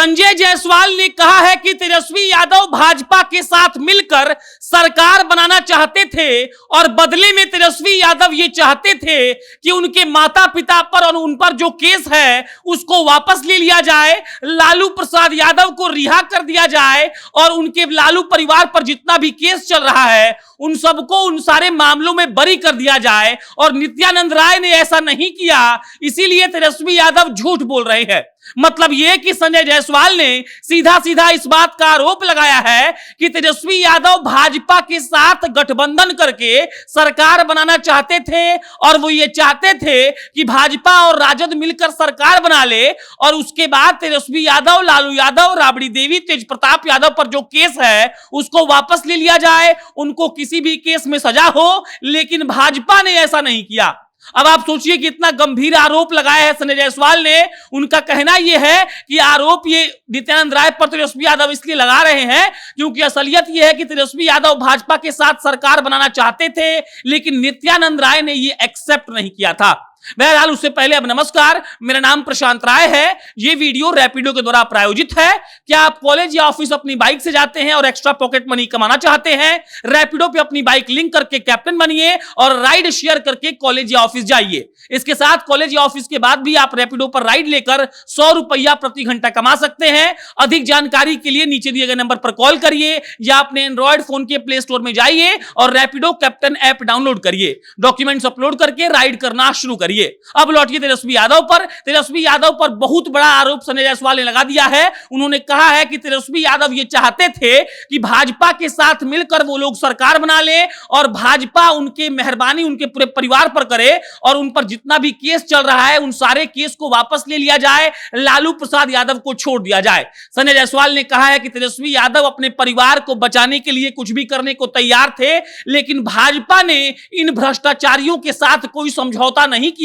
संजय जायसवाल ने कहा है कि तेजस्वी यादव भाजपा के साथ मिलकर सरकार बनाना चाहते थे और बदले में तेजस्वी यादव ये चाहते थे कि उनके माता पिता पर और उन पर जो केस है उसको वापस ले लिया जाए, लालू प्रसाद यादव को रिहा कर दिया जाए और उनके लालू परिवार पर जितना भी केस चल रहा है उन सबको उन सारे मामलों में बरी कर दिया जाए। और नित्यानंद राय ने ऐसा नहीं किया, इसीलिए तेजस्वी यादव झूठ बोल रहे हैं। मतलब यह कि संजय जायसवाल ने सीधा सीधा इस बात का आरोप लगाया है कि तेजस्वी यादव भाजपा के साथ गठबंधन करके सरकार बनाना चाहते थे और वो ये चाहते थे कि भाजपा और राजद मिलकर सरकार बना ले और उसके बाद तेजस्वी यादव, लालू यादव, राबड़ी देवी, तेज प्रताप यादव पर जो केस है उसको वापस ले लिया जाए, उनको किसी भी केस में सजा हो। लेकिन भाजपा ने ऐसा नहीं किया। अब आप सोचिए कि इतना गंभीर आरोप लगाया है संजय जायसवाल ने। उनका कहना यह है कि आरोप ये नित्यानंद राय पर तेजस्वी यादव इसलिए लगा रहे हैं क्योंकि असलियत यह है कि तेजस्वी यादव भाजपा के साथ सरकार बनाना चाहते थे, लेकिन नित्यानंद राय ने यह एक्सेप्ट नहीं किया था। बहरहाल उससे पहले अब नमस्कार, मेरा नाम प्रशांत राय है। ये वीडियो रैपिडो के द्वारा प्रायोजित है। क्या आप कॉलेज या ऑफिस अपनी बाइक से जाते हैं और एक्स्ट्रा पॉकेट मनी कमाना चाहते हैं? रैपिडो पे अपनी बाइक लिंक करके कैप्टन बनिए और राइड शेयर करके कॉलेज या ऑफिस जाइए। इसके साथ कॉलेज या ऑफिस के बाद भी आप रैपिडो पर राइड लेकर 100 रुपया प्रति घंटा कमा सकते हैं। अधिक जानकारी के लिए नीचे दिए गए नंबर पर कॉल करिए या अपने एंड्रॉइड फोन के प्ले स्टोर में जाइए और रैपिडो कैप्टन ऐप डाउनलोड करिए। डॉक्यूमेंट्स अपलोड करके राइड करना शुरू करिए। अब लौटिए तेजस्वी यादव पर। तेजस्वी यादव पर बहुत बड़ा आरोप संजय जायसवाल ने लगा दिया है। उन्होंने कहा है कि तेजस्वी यादव ये चाहते थे कि भाजपा के साथ मिलकर वो लोग सरकार बना ले और भाजपा उनके मेहरबानी उनके पूरे परिवार पर करे और उन पर जितना भी केस चल रहा है उन सारे केस को वापस ले लिया जाए, लालू प्रसाद यादव को छोड़ दिया जाए। संजय जायसवाल ने कहा है कि तेजस्वी यादव अपने परिवार को बचाने के लिए कुछ भी करने को तैयार थे, लेकिन भाजपा ने इन भ्रष्टाचारियों के साथ कोई समझौता नहीं किया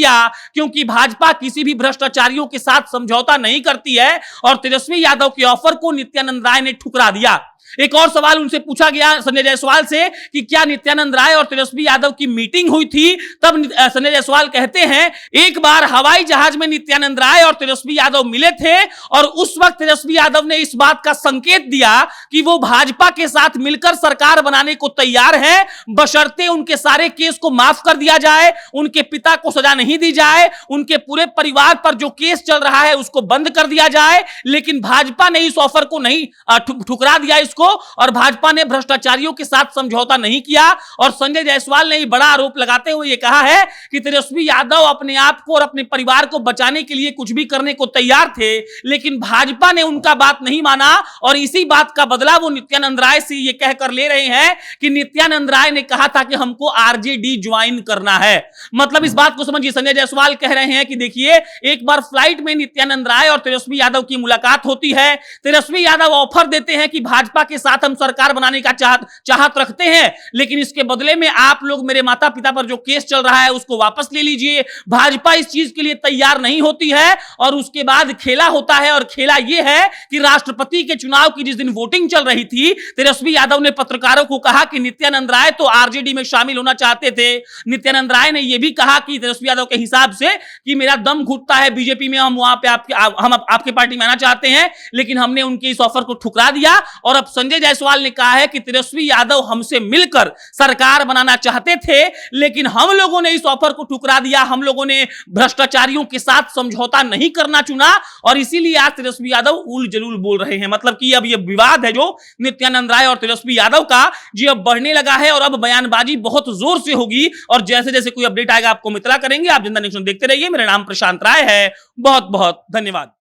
क्योंकि भाजपा किसी भी भ्रष्टाचारियों के साथ समझौता नहीं करती है और तेजस्वी यादव के ऑफर को नित्यानंद राय ने ठुकरा दिया। एक और सवाल उनसे पूछा गया संजय जायसवाल से कि क्या नित्यानंद राय और तेजस्वी यादव की मीटिंग हुई थी? तब संजय जायसवाल कहते हैं एक बार हवाई जहाज में नित्यानंद राय और तेजस्वी यादव मिले थे और उस वक्त तेजस्वी यादव ने इस बात का संकेत दिया कि वो भाजपा के साथ मिलकर सरकार बनाने को तैयार है, बशर्ते उनके सारे केस को माफ कर दिया जाए, उनके पिता को सजा नहीं दी जाए, उनके पूरे परिवार पर जो केस चल रहा है उसको बंद कर दिया जाए। लेकिन भाजपा ने इस ऑफर को नहीं ठुकरा दिया और भाजपा ने भ्रष्टाचारियों के साथ समझौता नहीं किया। और संजय जायसवाल ने बड़ा आरोप लगाते हुए यह कहा है कि तेजस्वी यादव अपने आप को और अपने परिवार को बचाने के लिए कुछ भी करने को तैयार थे, लेकिन भाजपा ने उनका बात नहीं माना और इसी बात का बदला वो नित्यानंद राय से यह कहकर ले रहे हैं कि नित्यानंद राय ने कहा था कि हमको आरजेडी ज्वाइन करना है। मतलब इस बात को समझिए, संजय जायसवाल कह रहे हैं कि देखिए एक बार फ्लाइट में नित्यानंद राय और तेजस्वी यादव की मुलाकात होती है। तेजस्वी यादव ऑफर देते हैं कि भाजपा के साथ हम सरकार बनाने का चाहत रखते हैं, लेकिन इसके बदले में आप लोग मेरे माता पिता पर जो केस चल रहा है उसको वापस ले लीजिए। भाजपा इस चीज के लिए तैयार नहीं होती है और उसके बाद खेला होता है और खेला यह है कि राष्ट्रपति के चुनाव की जिस दिन वोटिंग चल रही थी, तेजस्वी यादव ने पत्रकारों को कहा कि नित्यानंद राय तो आरजेडी में शामिल होना चाहते थे। नित्यानंद राय ने यह भी कहा कि तेजस्वी यादव के हिसाब से कि मेरा दम घुटता है बीजेपी में, हम वहां पे आपके पार्टी में आना चाहते हैं, लेकिन हमने उनके इस ऑफर को ठुकरा दिया। और अब संजय जायसवाल ने कहा है कि तेजस्वी यादव हमसे मिलकर सरकार बनाना चाहते थे, लेकिन हम लोगों ने इस ऑफर को ठुकरा दिया, हम लोगों ने भ्रष्टाचारियों के साथ समझौता नहीं करना चुना और इसीलिए आज तेजस्वी यादव उल जलूल बोल रहे हैं। मतलब कि अब यह विवाद है जो नित्यानंद राय और तेजस्वी यादव का, जी अब बढ़ने लगा है और अब बयानबाजी बहुत जोर से होगी और जैसे जैसे कोई अपडेट आएगा आपको इत्तला करेंगे। आप जिंदा न्यूज़ देखते रहिए। मेरा नाम प्रशांत राय है। बहुत बहुत धन्यवाद।